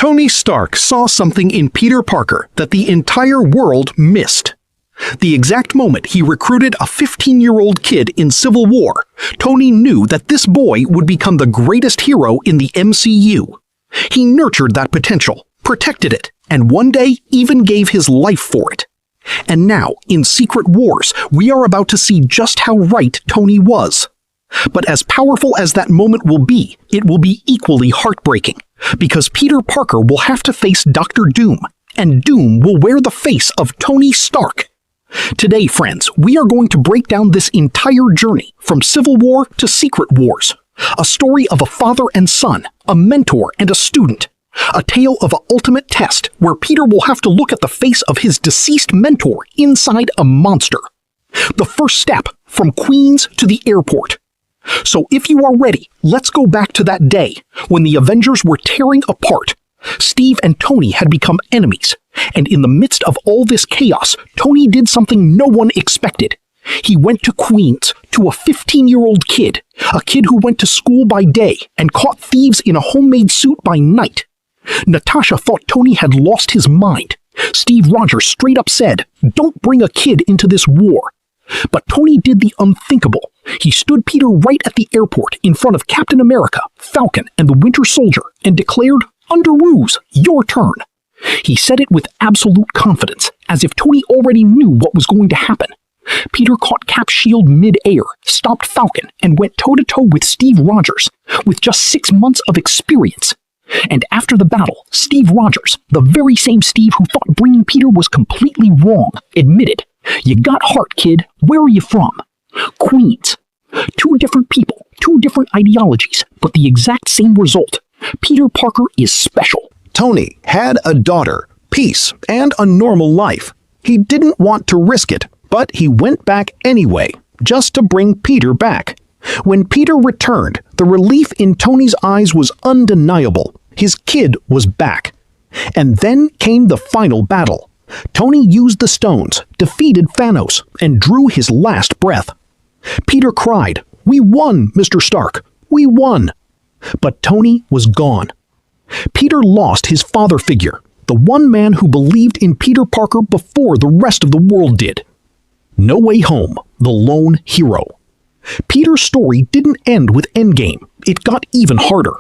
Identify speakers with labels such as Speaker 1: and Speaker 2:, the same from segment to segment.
Speaker 1: Tony Stark saw something in Peter Parker that the entire world missed. The exact moment he recruited a 15-year-old kid in Civil War, Tony knew that this boy would become the greatest hero in the MCU. He nurtured that potential, protected it, and one day even gave his life for it. And now, in Secret Wars, we are about to see just how right Tony was. But as powerful as that moment will be, it will be equally heartbreaking, because Peter Parker will have to face Doctor Doom, and Doom will wear the face of Tony Stark. Today, friends, we are going to break down this entire journey from Civil War to Secret Wars. A story of a father and son, a mentor and a student. A tale of an ultimate test where Peter will have to look at the face of his deceased mentor inside a monster. The first step from Queens to the airport. So if you are ready, let's go back to that day when the Avengers were tearing apart. Steve and Tony had become enemies, and in the midst of all this chaos, Tony did something no one expected. He went to Queens, to a 15-year-old kid, a kid who went to school by day and caught thieves in a homemade suit by night. Natasha thought Tony had lost his mind. Steve Rogers straight up said, "Don't bring a kid into this war." But Tony did the unthinkable. He stood Peter right at the airport in front of Captain America, Falcon, and the Winter Soldier and declared, "Underoos, your turn." He said it with absolute confidence, as if Tony already knew what was going to happen. Peter caught Cap's shield mid-air, stopped Falcon, and went toe-to-toe with Steve Rogers, with just 6 months of experience. And after the battle, Steve Rogers, the very same Steve who thought bringing Peter was completely wrong, admitted, "You got heart, kid. Where are you from?" Queens. 2 different people, 2 different ideologies, but the exact same result. Peter Parker is special.
Speaker 2: Tony had a daughter, peace, and a normal life. He didn't want to risk it, but he went back anyway, just to bring Peter back. When Peter returned, the relief in Tony's eyes was undeniable. His kid was back. And then came the final battle. Tony used the stones, defeated Thanos, and drew his last breath. Peter cried, "We won, Mr. Stark! We won!" But Tony was gone. Peter lost his father figure, the one man who believed in Peter Parker before the rest of the world did. No Way Home, the lone hero. Peter's story didn't end with Endgame. It got even harder.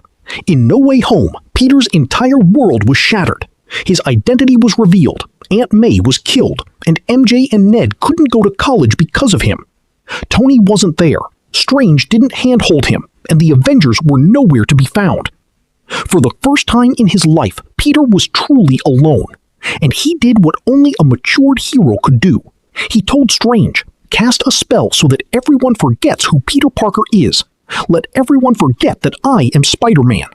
Speaker 2: In No Way Home, Peter's entire world was shattered. His identity was revealed, Aunt May was killed, and MJ and Ned couldn't go to college because of him. Tony wasn't there. Strange didn't handhold him, and the Avengers were nowhere to be found. For the first time in his life, Peter was truly alone, and he did what only a matured hero could do. He told Strange, "Cast a spell so that everyone forgets who Peter Parker is. Let everyone forget that I am Spider-Man."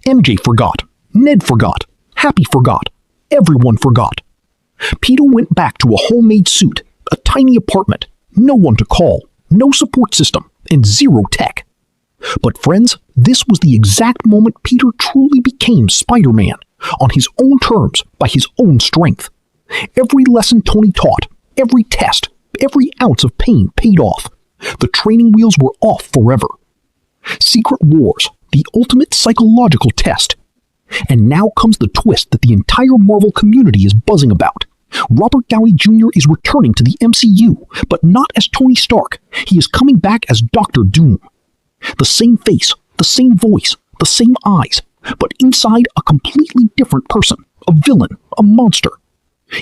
Speaker 2: MJ forgot. Ned forgot. Happy forgot. Everyone forgot. Peter went back to a homemade suit, a tiny apartment, no one to call, no support system, and 0 tech. But friends, this was the exact moment Peter truly became Spider-Man, on his own terms, by his own strength. Every lesson Tony taught, every test, every ounce of pain paid off. The training wheels were off forever. Secret Wars, the ultimate psychological test. And now comes the twist that the entire Marvel community is buzzing about. Robert Downey Jr. is returning to the MCU, but not as Tony Stark. He is coming back as Doctor Doom. The same face, the same voice, the same eyes, but inside a completely different person, a villain, a monster.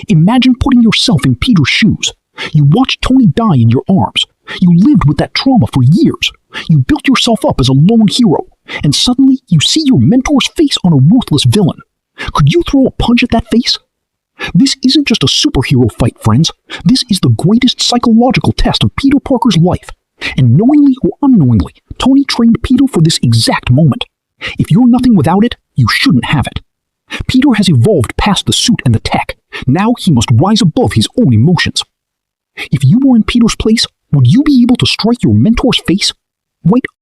Speaker 2: Imagine putting yourself in Peter's shoes. You watched Tony die in your arms. You lived with that trauma for years. You built yourself up as a lone hero, and suddenly you see your mentor's face on a ruthless villain. Could you throw a punch at that face? This isn't just a superhero fight, friends. This is the greatest psychological test of Peter Parker's life. And knowingly or unknowingly, Tony trained Peter for this exact moment. If you're nothing without it, you shouldn't have it. Peter has evolved past the suit and the tech. Now he must rise above his own emotions. If you were in Peter's place, would you be able to strike your mentor's face? Wait